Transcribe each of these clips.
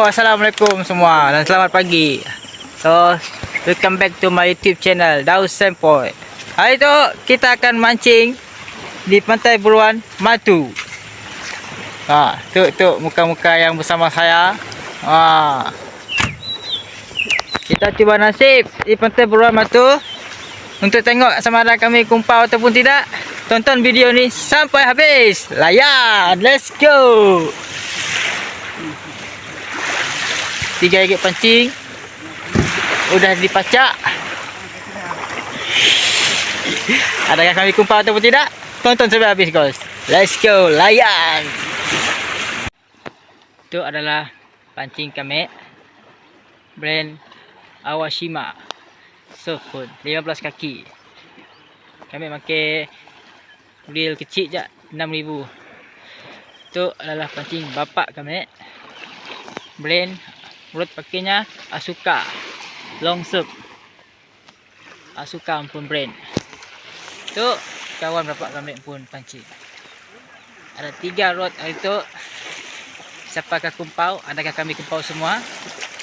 assalamualaikum semua dan selamat pagi. So, welcome back to my YouTube channel Daus Sempoi. Hari tu kita akan mancing di Pantai Buruan Matu. Tu muka-muka yang bersama saya. Kita cuba nasib di Pantai Buruan Matu untuk tengok sama ada kami kumpau ataupun tidak. Tonton video ni sampai habis. Layan, let's go. 3 ringgit pancing. Udah dipacak. Adakah kami kumpul ataupun tidak? Tonton sampai habis guys. Let's go, layan. Itu adalah pancing kami, brand Awashima Surfboard 15 kaki. Kami pakai reel kecil je, 6,000. Itu adalah pancing bapak kami, brand rod pakainya Asuka long surf. Asuka pun brand. Tu kawan bapak kami pun pancing. Ada 3 rod itu. Siapa akan kumpau? Adakah kami kumpau semua?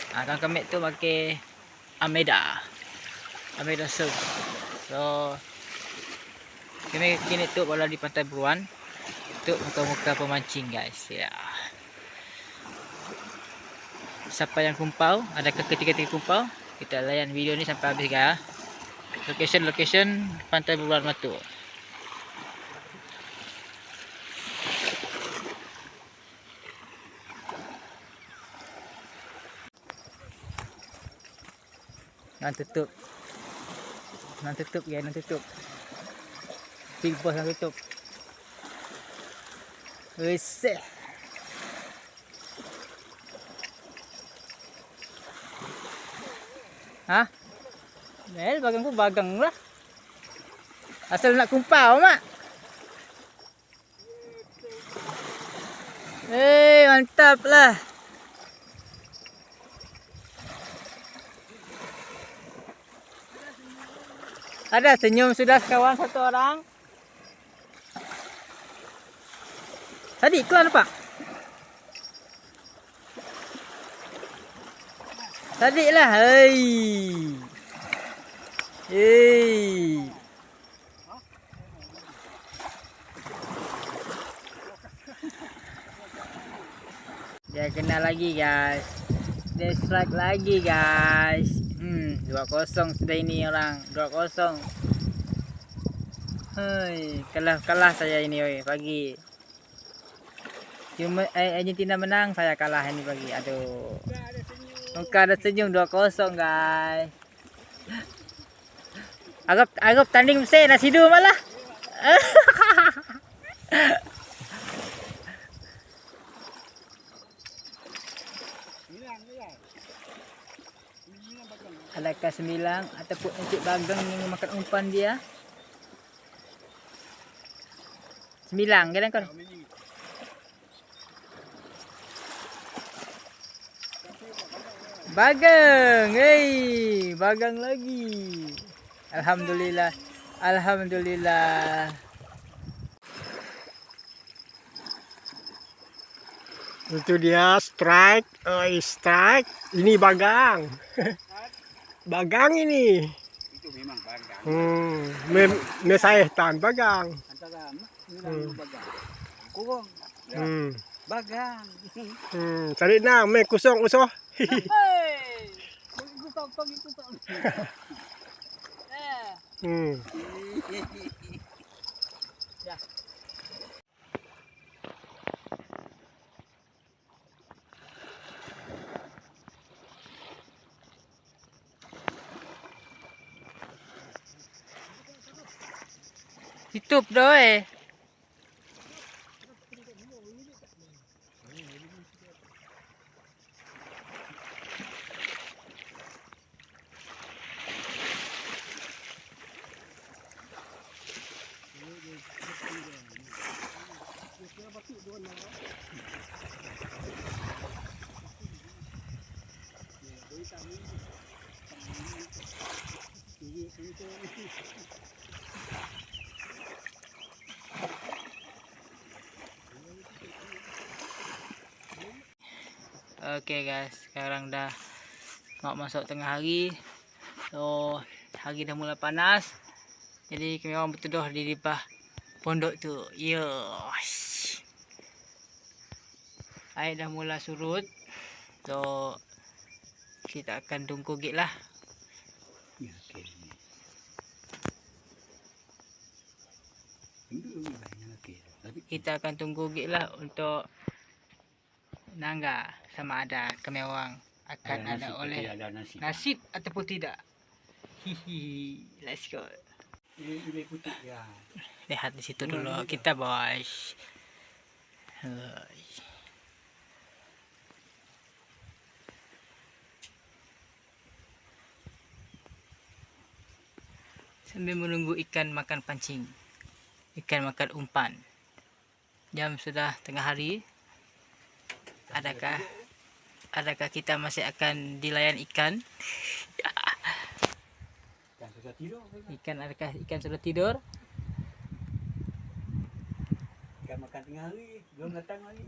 Kawan kami tu pakai Ameda surf. So kami kini tu bola di Pantai Buruan. Tu muka-muka pemancing guys. Ya. Siapa yang kumpau, adakah ketiga-tiga kumpau, kita layan video ni sampai habis guys. Location Pantai Buruan Matu. Nan tutup guys, nan tutup. Big boss nan tutup. Wes. Bagang ku bagang lah. Asal nak kumpau mak. Mantap lah. Ada senyum sudah kawan satu orang. Tadi iklan apa? Tadi lah. Dia kena lagi guys. Dia strike lagi guys. 2-0 sudah ini orang. 2-0. Kalah saya ini pagi. Cuma Argentina menang, saya kalah ini pagi. Aduh. Muka ada senyum 2-0 guys. Agak tanding mesin nasi dua malah. Adakah 9 ataupun encik bagang yang makan umpan dia? 9 kan kan? Bagang, bagang lagi. Alhamdulillah. Itu dia strike. Strike. Ini bagang. Bagang ini. Itu memang bagang. Saya tan bagang. Antara bagang. Kurang. Bagang. Cari nang me kusong usoh. Kusong. Ya. Tutup dah Oke guys, sekarang dah mau masuk tengah hari. So hari dah mula panas. Jadi kami orang berteduh di depan pondok tu. Yes. Air dah mula surut. So kita akan tunggu gig lah. Ya, okey. Kita akan tunggu gig lah untuk nangga sama ada kami orang akan ada oleh ada nasi. nasib ataupun tidak. Hihi, let's go. Ini putih ya. Lihat di situ dulu kita bos. Hai. Sambil menunggu ikan makan pancing, ikan makan umpan. Jam sudah tengah hari. Adakah kita masih akan dilayan ikan? Kan sudah tidur. Adakah ikan sudah tidur? Ikan makan tengah hari, belum datang lagi.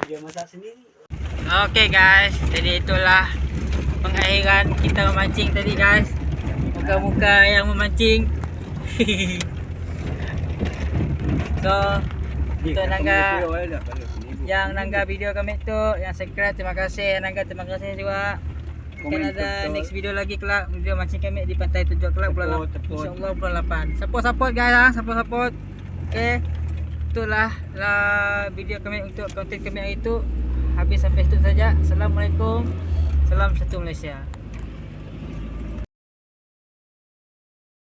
Dia masak sendiri. Oke guys, jadi itulah pengakhiran kita memancing tadi guys. Muka-muka yang memancing. So untuk nangga yang nangga video kami tu, yang subscribe terima kasih, yang nangga terima kasih juga. Akan ada next video lagi kelak, video mancing kami di Pantai Tujuh kelak bulan 8. InsyaAllah bulan 8. Support guys lah, support. Okay, itulah video kami untuk konten kami hari itu. Habis sampai situ saja. Assalamualaikum. Salam satu Malaysia.